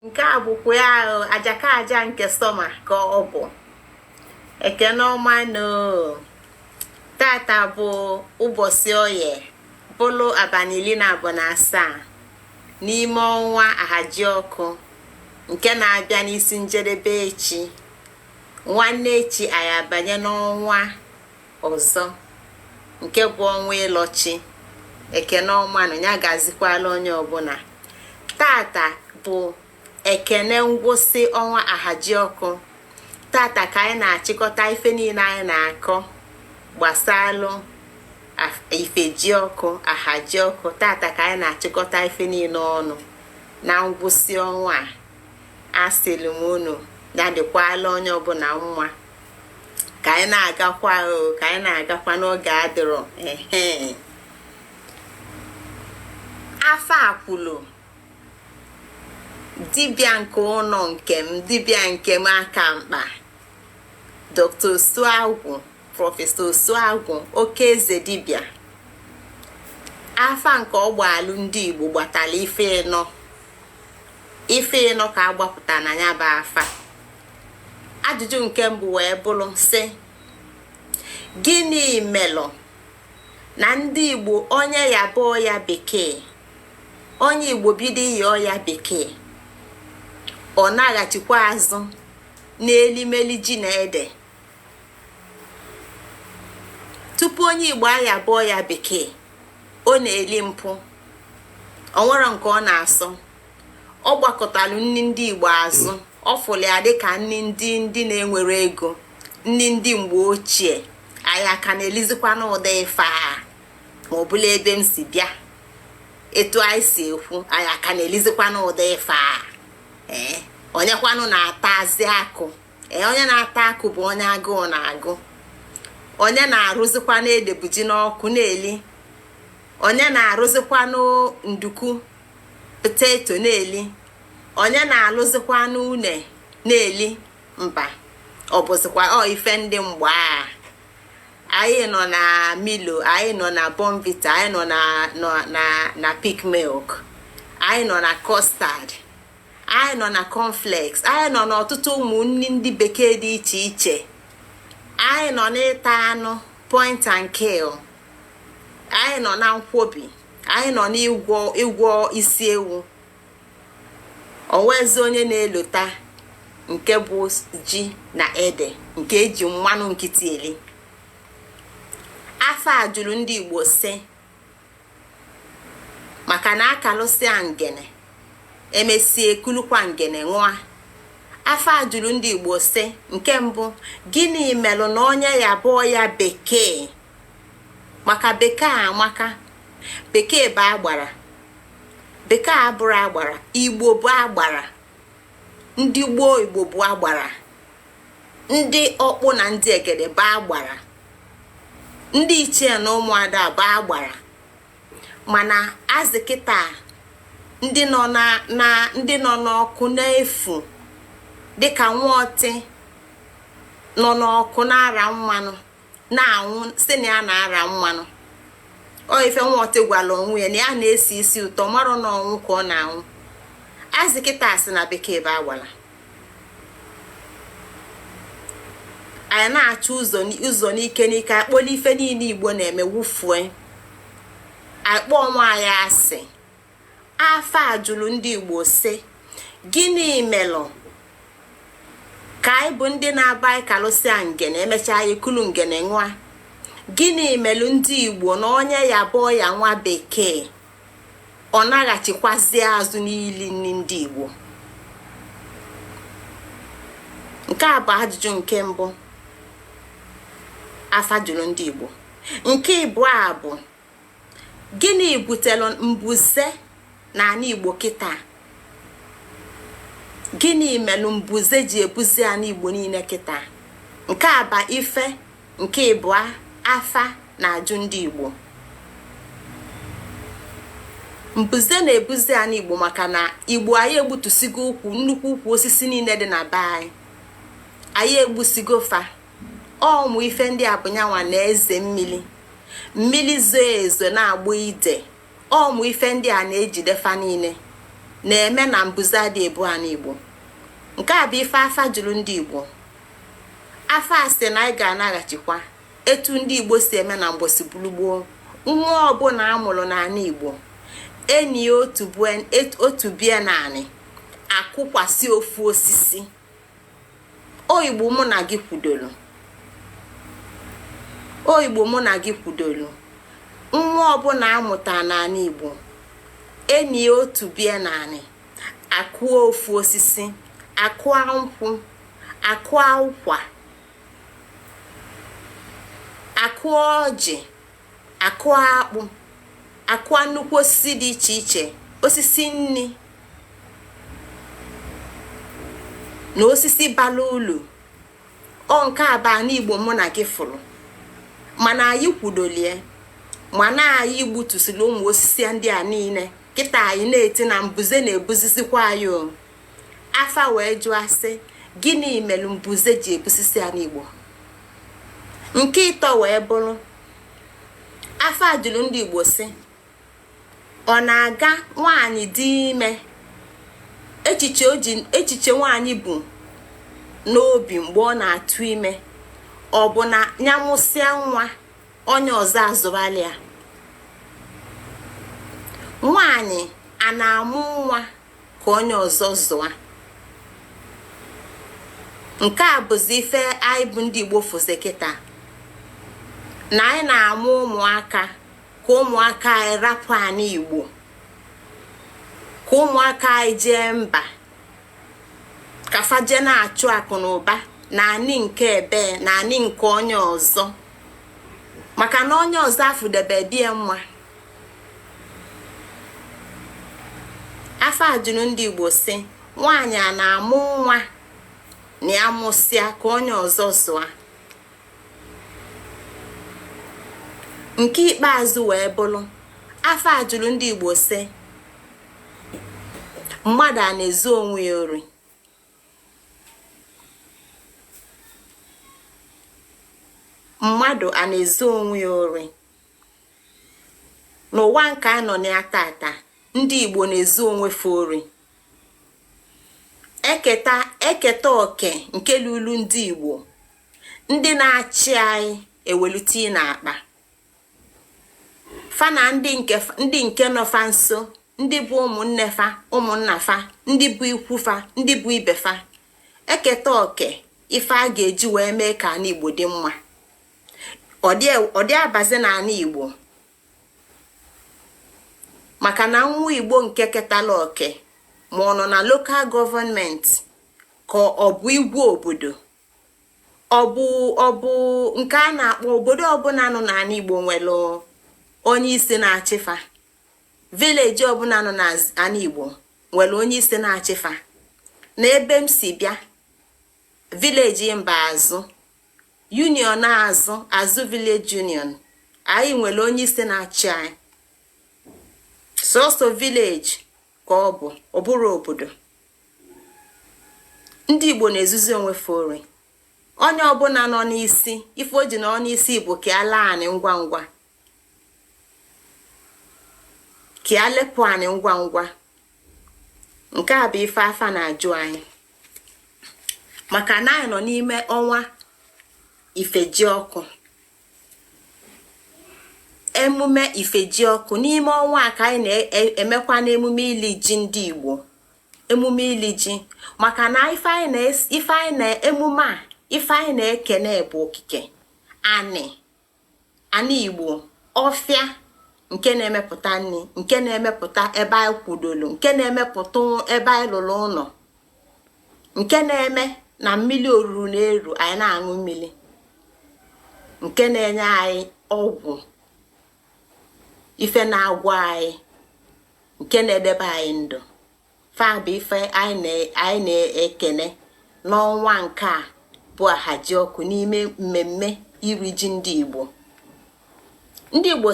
nke a bụkwa ya ajaka aja nke sọma ka ọ bụ ekene ọma no tata bụ ụbọchị oye bụlụ abalị 17 n'ime ọnwa ahajiọkụ nke na-abịa n'isi njedebe echi nwanne echi anyị abanye n'ọnwa ọzọ nke bụ ọnwa ịlọchi ekene ọma no ya gazikwala onye ọbụla. Tata bụ ekene ngwụsị ọnwa ahajiọkụ. Tata ka anyị na-achịkọta ife niile anyị na-akọ gbasalụ ifejiọkụ ahajiọkụ. Tata ka anyị na-achịkọta ife niile ọnụ na ngwụsị ọnwa a asịlị m unu ya dịkwala onye ọbụla mma ka anyị na-agakwa n'oge adịrọ afọ akwụlụ dibịa nke ụlọ nke m dibịa nke m aka mkpa Dr. Osuagwu Prọfesọ Osuagwu oke eze dibịa afa nke ọgbalụ ndị Igbo gbatala ife ịnọ ka agbapụta na ya bụ afa. Ajụjụ nke mbụ wee bụrụ sị gịnị melụ na ndị Igbo onye ya bụ ọya bekee onye Igbo bido iyi ọya bekee ọ naghachikwa azụ n'elimeli ji na ede tupu onye Igbo aya bụ ọya bekee ọ na-eli mpụ ọ nwere nke ọ na-asọ ọ gbakọtalụ nni ndị Igbo azụ ọ fụlụ ya dịka nni ndị na-enwere ego nni ndị mgbe ochie anyị aka na-elizikwa n'ụda ife a ma ọ bụla ebe m si bịa etu anyị si ekwu anyị aka na-elizikwa n'ụda ife a onye kwanụ na-atazi akụ onye na-ata akụ bụ onye agụụ na-agụ onye na-arụzikwa n'edebuji n'ọkụ na-eli onye na-arụzikwa nduku poteto na-eli onye na-alụzikwa n'une na-eli mba ọ bụzikwa ife ndị mgbe a anyị nọ na Milo anyị nọ na Bonvita anyị nọ na Peak Milk anyị nọ na Custard anyị nọ na Cornflakes anyị nọ n'ọtụtụ ụmụnne ndị bekee dị iche iche anyị nọ n'ịta anụ point and kill anyị nọ na nkwobi anyị nọ n'ịgwọ isi ewu onwezi onye na-elota nke bụ ji na ede nke eji mmanụ nkịtị eli. Afọ a jụrụ ndị Igbo sị maka na akalụsịa ngene emesie kulukwa ngene nwa. Afọ a jụrụ ndị Igbo sị nke mbụ gịnị melụ na onye ya bụ ya bekee maka bekee amaka bekee bụ agbara bekee abụrụ agbara Igbo bụ agbara ndị gboo Igbo bụ agbara ndị ọkpụ na ndị egede bụ agbara ndị ichie na ụmụada bụ agbara mana azị kịta ndị nọ n'ọkụ na-efu dịka nwaọtị nọ n'ọkụ na-ara mmanụ na-anwụ si na ya na-ara mmanụ ife nwaọtị gwara onwe ya na ya na-esi isi ụtọ marụ na ọnwụ ka ọ na-anwụ. Azị kịta si na bekee bụ agbara anyị na-achọ ụzọ n'ike akpọla ife niile Igbo na-eme wufue akpọ ọnwa anyị asị. Afọ a jụrụ ndị Igbo sị gịnị melụ ka anyị bụ ndị na-aba anyị kalụsịa ngene emechaa anyị kulu ngene nwa gịnị melụ ndị Igbo na onye ya bụ ya nwa bekee ọ naghachikwazie azụ n'ili ndị Igbo. Nke a bụ ajụjụ nke mbụ afa jụrụ ndị Igbo. Nke ịbụọ a bụ gịnị butelụ mbuze n'ala Igbo kịta gịnị melụ mbuze ji ebuzi ala Igbo niile kịta. Nke a bụ ife nke ịbụọ afa na-ajụ ndị Igbo. Mbuze na-ebuzi ala Igbo maka na Igbo anyị egbutusigo nnukwu ukwu osisi niile dị na be anyị egbusigo fa ọmụ ife ndị abụnyanwa na eze mmiri zoo ezo na-agbụ ide ọmụ ife ndị a na-ejide fa niile na-eme na mbuze adị ebu a n'Igbo. Nke a bụ ife afa jụrụ ndị Igbo. Afa asị na anyị ga-anaghachikwa etu ndị Igbo si eme na mgbosi gboo. Nwa ọbụla amụrụ n'ala Igbo enyi otu bie naanị akụkwasị ofu osisi. Igbo mụ na gị kwudoro. Igbo mụ na gị kwudoro. Nwa ọbụla amụta n'ala Igbo enyi otu bie naanị akụọ ofu osisi, akụọ nkwụ, akụọ ụkwa, akụọ ọjị, akụọ akpụ, akụọ nnukwu osisi dị iche iche, osisi nni na osisi bara ulu. Nke a n'Igbo mụ na gị fụrụ, mana anyị kwudolie, mana anyị gbutusiri ụmụ osisi ndị a niile. Kịta anyị na-eti na mbuze na-ebuzisikwa anyị o. Afa wee jụọ sị, gịnị mere mbuze ji ebusisi a n'Igbo? Nke ịtọ wee bụrụ, afa jụrụ ndị Igbo sị, ọ na-aga nwaanyị dị ime, echiche nwaanyị bụ n'obi mgbe ọ na-atụ ime, ọ bụ na ya mụsịa nwa onye ọzọ azụralịa? Nwaanyị a na-amụ nwa ka onye ọzọ zụa? Nke a bụzi ife anyị bụ ndị Igbo fụzi kịta, na anyị na-amụ ụmụaka ka ụmụaka anyị rapụ anyị Igbo, ka ụmụaka anyị jee mba ka faje na-achụ akụ na ụba na anị nke ebe na anị nke onye ọzọ, maka na onye ọzọ afụdebe die mma. Afa ajụrụ ndị Igbo sị, nwaanyị a na-amụ nwa na ya mụsịa ka onye ọzọ zụa? Nke ikpeazụ wee bụrụ, afa ajụrụ ndị Igbo sị, mmadụ a na-ezu onwe ya ori? Mmadụ a na-ezu onwe ya ori? N'ụwa nke a nọ na ya tata, ndị Igbo na-ezu onwe fa ori. Eketa oke nke lulu ndị Igbo, ndị na-achị anyị ewelute n'akpa fa na ndị nke nọfa nso, ndị bụ ụmụnne fa, ụmụnna fa, ndị bụ ikwu fa, ndị bụ ibe fa. Eketa oke ife a ga-eji wee mee ka ana Igbo dị mma. Ọ dị abazi na ana Igbo, maka na nwa Igbo nke ketala oke, ma ọ nọ na lokal gọọmenti ka ọ bụ igwe obodo, ọ bụ nke a na-akpọ obodo ọbụla nọ n'ala Igbo nwere onye isi na-achịfa. Vileji ọbụla nọ n'ala Igbo nwere onye isi na-achịfa. Na ebe m si bịa, vileji mba azụ, union azụ village union, anyị nwere onye isi na-achị anyị. Sọsọ vileji ka ọ bụrụ obodo. Ndị Igbo na-ezuzi onwe fori. Onye ọbụla nọ n'isi, ife o ji nọ n'isi bụ ka a laa anyị ngwa ngwa, ka a lepụ anyị ngwa ngwa. Nke a bụ ife afa na-ajụ anyị, maka na anyị nọ n'ime ọnwa Ifejiọkụ. Emume Ifejiọkụ, n'ime ọnwa a ka anyị na-emekwa n'emume ili ji ndị Igbo. Emume ili ji, maka na emume a ife anyị na-ekene bụ okike anị Igbo, ọfịa nke na-emepụta nri, nke na-emepụta ebe anyị kwudoro, nke na-emepụta ebe anyị lụrụ ụlọ, nke na-eme na mmiri oruru na eru anyị na-aṅụ mmiri, nke na-enye anyị ọgwụ ife na-agwọ anyị, nke na-edebe anyị ndụ. Fa bụ ife anyị na-ekene n'ọnwa nke a bụ Ahajiọkụ, n'ime mmemme iri ji ndị Igbo. Ndị Igbo